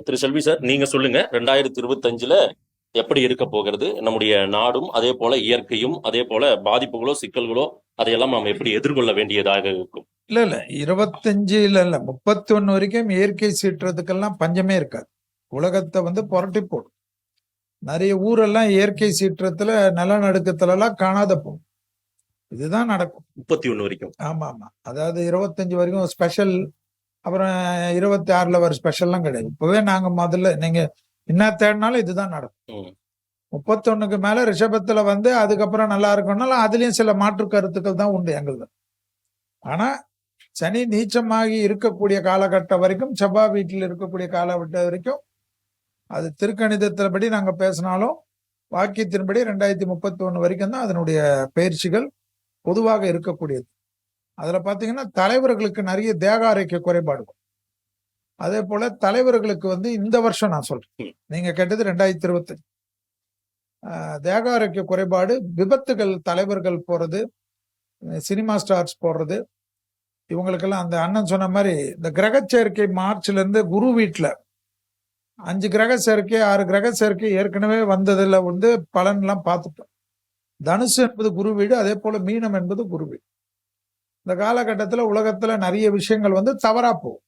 திரு செல்வி சார், நீங்க சொல்லுங்க, 2025 எப்படி இருக்க போகிறது நம்முடைய நாடும், அதே போல இயற்கையும், அதே போல பாதிப்புகளோ சிக்கல்களோ அதையெல்லாம் நாம் எப்படி எதிர்கொள்ள வேண்டியதாக இருக்கும்? இல்ல 25 இல்ல 31 வரைக்கும் இயற்கை சீற்றத்துக்கெல்லாம் பஞ்சமே இருக்காது. உலகத்தை புரட்டி போடும். நிறைய ஊரெல்லாம் இயற்கை சீற்றத்துல நிலநடுக்கத்துல எல்லாம் காணாத போகும். இதுதான் நடக்கும் 31 வரைக்கும். ஆமா. அதாவது 25 வரைக்கும் ஸ்பெஷல், அப்புறம் 26ல வர ஸ்பெஷல்லாம் கிடையாது. இப்பவே நாங்க முதல்ல நீங்க என்ன தேடினாலும் இதுதான் நடக்கும். 31க்கு மேல ரிஷபத்துல அதுக்கப்புறம் நல்லா இருக்கணும்னாலும் அதுலயும் சில மாற்று கருத்துக்கள் தான் உண்டு எங்களுக்கு. ஆனா சனி நீச்சமாகி இருக்கக்கூடிய காலகட்டம் வரைக்கும், செவ்வாய் வீட்டில் இருக்கக்கூடிய காலகட்டம் வரைக்கும், அது திருக்கணிதத்தின்படி நாங்க பேசினாலும் வாக்கியத்தின்படி 2031 வரைக்கும் தான் அதனுடைய பயிற்சிகள் பொதுவாக இருக்கக்கூடியது. அதுல பாத்தீங்கன்னா தலைவர்களுக்கு நிறைய தேக ஆரோக்கிய குறைபாடு. அதே போல தலைவர்களுக்கு இந்த வருஷம் நான் சொல்றேன், நீங்க கேட்டது 2025 தேக ஆரோக்கிய குறைபாடு, விபத்துகள், தலைவர்கள் போறது, சினிமா ஸ்டார்ஸ் போடுறது, இவங்களுக்கெல்லாம் அந்த அண்ணன் சொன்ன மாதிரி இந்த கிரக சேர்க்கை மார்ச்ல இருந்து குரு வீட்டுல 5 கிரக சேர்க்கை 6 கிரக சேர்க்கை ஏற்கனவே வந்ததுல பலன் எல்லாம் பார்த்துட்டோம். தனுசு என்பது குரு வீடு, அதே போல மீனம் என்பது குரு வீடு. இந்த காலகட்டத்துல உலகத்துல நிறைய விஷயங்கள் தவறா போகும்.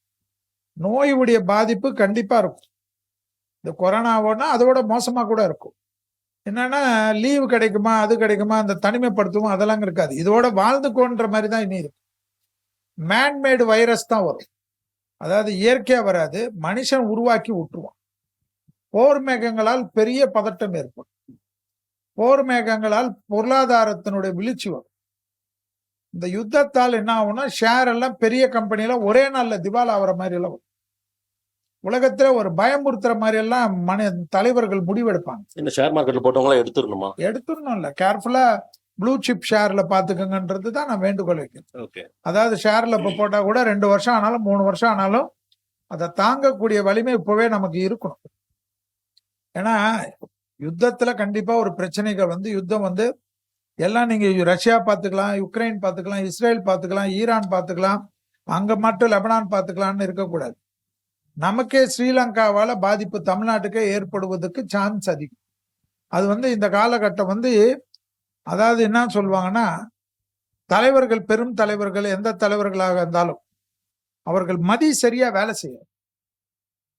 நோயுடைய பாதிப்பு கண்டிப்பா இருக்கும். இந்த கொரோனாவோன்னா அதோட மோசமா கூட இருக்கும். என்னன்னா லீவு கிடைக்குமா, அது கிடைக்குமா, அந்த தனிமைப்படுத்துவோம், அதெல்லாம் இருக்காது. இதோட வாழ்ந்துக்கோன்ற மாதிரி தான் இனி இருக்கு. மேன்மேடு வைரஸ் தான் வரும். அதாவது இயற்கையா வராது, மனுஷன் உருவாக்கி விட்டுருவான். போர் மேகங்களால் பெரிய பதட்டம் ஏற்படும். போர் மேகங்களால் பொருளாதாரத்தினுடைய வீழ்ச்சி வரும். இந்த யுத்தத்தால் என்ன ஆகும்னா ஷேர் எல்லாம் பெரிய கம்பெனியில ஒரே நாள்ல திவால் ஆகிற மாதிரி எல்லாம் வரும். உலகத்துல ஒரு பயமுறுத்துற மாதிரி எல்லாம் தலைவர்கள் முடிவெடுப்பாங்க. இந்த ஷேர் மார்க்கெட்ல போட்டவங்களா எடுத்துடணுமா? எடுத்துடணும் இல்ல, கேர்ஃபுல்லா ப்ளூ சிப் ஷேர்ல பாத்துக்கங்கன்றது தான் நான் வேண்டுகோள் வைக்கிறேன். அதாவது ஷேர்ல இப்ப போட்டா கூட 2 வருஷம் ஆனாலும் 3 வருஷம் ஆனாலும் அதை தாங்கக்கூடிய வலிமை இப்பவே நமக்கு இருக்கணும். ஏன்னா யுத்தத்துல கண்டிப்பா ஒரு பிரச்சனைகள் யுத்தம் எல்லாம் நீங்க ரஷ்யா பாத்துக்கலாம், யுக்ரைன் பாத்துக்கலாம், இஸ்ரேல் பாத்துக்கலாம், ஈரான் பாத்துக்கலாம், அங்க மட்டும் லெபனான் பாத்துக்கலாம்னு இருக்கக்கூடாது. நமக்கே ஸ்ரீலங்காவால பாதிப்பு தமிழ்நாட்டுக்கே ஏற்படுவதற்கு சான்ஸ் அதிகம். அது இந்த காலகட்டம் அதாவது என்ன சொல்லுவாங்கன்னா, தலைவர்கள், பெரும் தலைவர்கள், எந்த தலைவர்களாக இருந்தாலும் அவர்கள் மதி சரியா வேலை செய்யும்.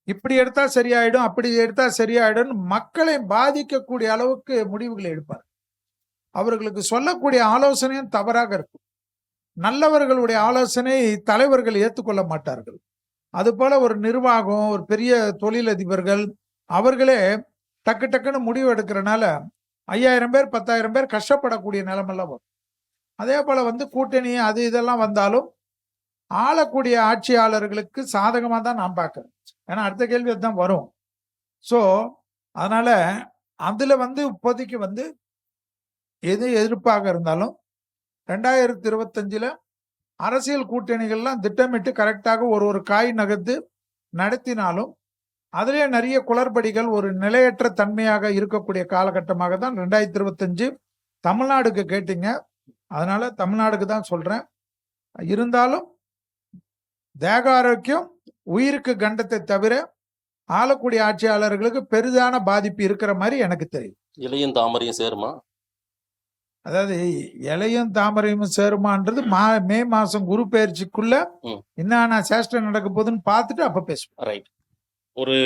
இப்படி எடுத்தா சரியாயிடும், அப்படி எடுத்தா சரியாயிடும், மக்களை பாதிக்கக்கூடிய அளவுக்கு முடிவுகளை எடுப்பார். அவர்களுக்கு சொல்லக்கூடிய ஆலோசனையும் தவறாக இருக்கும். நல்லவர்களுடைய ஆலோசனை தலைவர்கள் ஏற்றுக்கொள்ள மாட்டார்கள். அது போல ஒரு நிர்வாகம், ஒரு பெரிய தொழிலதிபர்கள் அவர்களே டக்கு டக்குன்னு முடிவு எடுக்கிறனால 5000 பேர் 10,000 பேர் கஷ்டப்படக்கூடிய நிலைமெல்லாம் வரும். அதே போல கூட்டணி அது இதெல்லாம் வந்தாலும் ஆளக்கூடிய ஆட்சியாளர்களுக்கு சாதகமாக தான் நான் பார்க்கிறேன். ஏன்னா அடுத்த கேள்வி அதுதான் வரும். ஸோ அதனால அதுல இப்போதைக்கு எது எதிர்ப்பாக இருந்தாலும் 2025 அரசியல் கூட்டணிகள்லாம் திட்டமிட்டு கரெக்டாக ஒரு காய் நகர்த்து நடத்தினாலும் அதிலே நிறைய குளறுபடிகள், ஒரு நிலையற்ற தன்மையாக இருக்கக்கூடிய காலகட்டமாக தான் 2025 தமிழ்நாடுக்கு கேட்டீங்க. அதனால தமிழ்நாடுக்கு தான் சொல்றேன். இருந்தாலும் தேக ஆரோக்கியம், உயிருக்கு கண்டத்தை தவிர ஆளக்கூடிய ஆட்சியாளர்களுக்கு பெரிதான பாதிப்பு இருக்கிற மாதிரி எனக்கு தெரியும். இலையும் தாமரையும் சேருமா? அதாவது இலையும் தாமரையும் சேருமான்றது மே மாசம் குரு பயிற்சிக்குள்ள என்னென்ன சேஷ்டம் நடக்க போகுதுன்னு பார்த்துட்டு அப்ப பேசுவோம். ரைட். ஒரு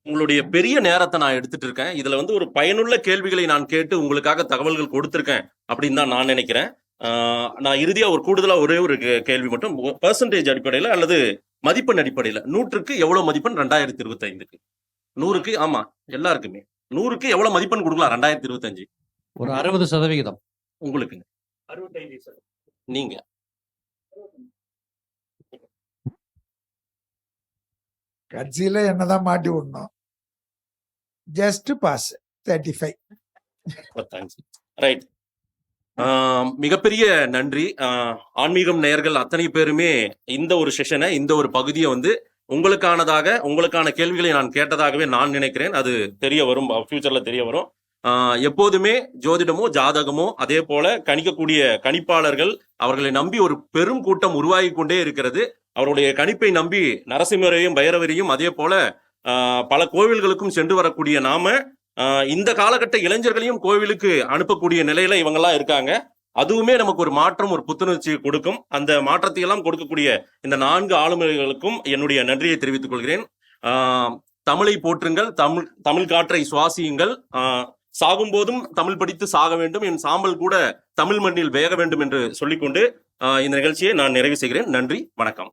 உங்களுடைய பெரிய நேரத்தை நான் எடுத்துட்டு இருக்கேன். இதுல வந்து ஒரு பயனுள்ள கேள்விகளை நான் கேட்டு உங்களுக்காக தகவல்கள் கொடுத்திருக்கேன் அப்படின்னு தான் நான் நினைக்கிறேன். நான் இறுதியா ஒரு கூடுதலா ஒரே ஒரு கேள்வி மட்டும், பெர்சன்டேஜ் அடிப்படையில அல்லது மதிப்பெண் அடிப்படையில 100க்கு எவ்வளவு மதிப்பெண் 2025க்கு? 100க்கு ஆமா எல்லாருக்குமே 100க்கு எவ்வளவு மதிப்பெண் கொடுக்கலாம் 2025? ஒரு 60%. உங்களுக்கு 65 நீங்க கட்சியில என்னதான் மாட்டி விடணும். Just pass 35. ரைட். மிகப்பெரிய நன்றி. ஆன்மீகம் நேயர்கள் அத்தனை பேருமே இந்த ஒரு செஷனை, இந்த ஒரு பகுதியை வந்து உங்களுக்கானதாக, உங்களுக்கான கேள்விகளை நான் கேட்டதாகவே நான் நினைக்கிறேன். அது தெரிய வரும், ஃபியூச்சர்ல தெரிய வரும். எப்போதுமே ஜோதிடமோ ஜாதகமோ அதே போல கணிக்கக்கூடிய கணிப்பாளர்கள், அவர்களை நம்பி ஒரு பெரும் கூட்டம் உருவாகி கொண்டே இருக்கிறது. அவருடைய கணிப்பை நம்பி நரசிம்மரையும் பைரவரையும் அதே போல பல கோவில்களுக்கும் சென்று வரக்கூடிய நாம இந்த காலகட்ட இளைஞர்களையும் கோவிலுக்கு அனுப்பக்கூடிய நிலையில இவங்கெல்லாம் இருக்காங்க. அதுவுமே நமக்கு ஒரு மாற்றம், ஒரு புத்துணர்ச்சி கொடுக்கும். அந்த மாற்றத்தை எல்லாம் கொடுக்கக்கூடிய இந்த 4 ஆளுமைகளுக்கும் என்னுடைய நன்றியை தெரிவித்துக் கொள்கிறேன். தமிழை போற்றுங்கள், தமிழ் காற்றை சுவாசியுங்கள், சாகும் போதும் தமிழ் படித்து சாக வேண்டும், என் சாம்பல் கூட தமிழ் மண்ணில் வேக வேண்டும் என்று சொல்லிக்கொண்டு இந்த நிகழ்ச்சியை நான் நிறைவு செய்கிறேன். நன்றி, வணக்கம்.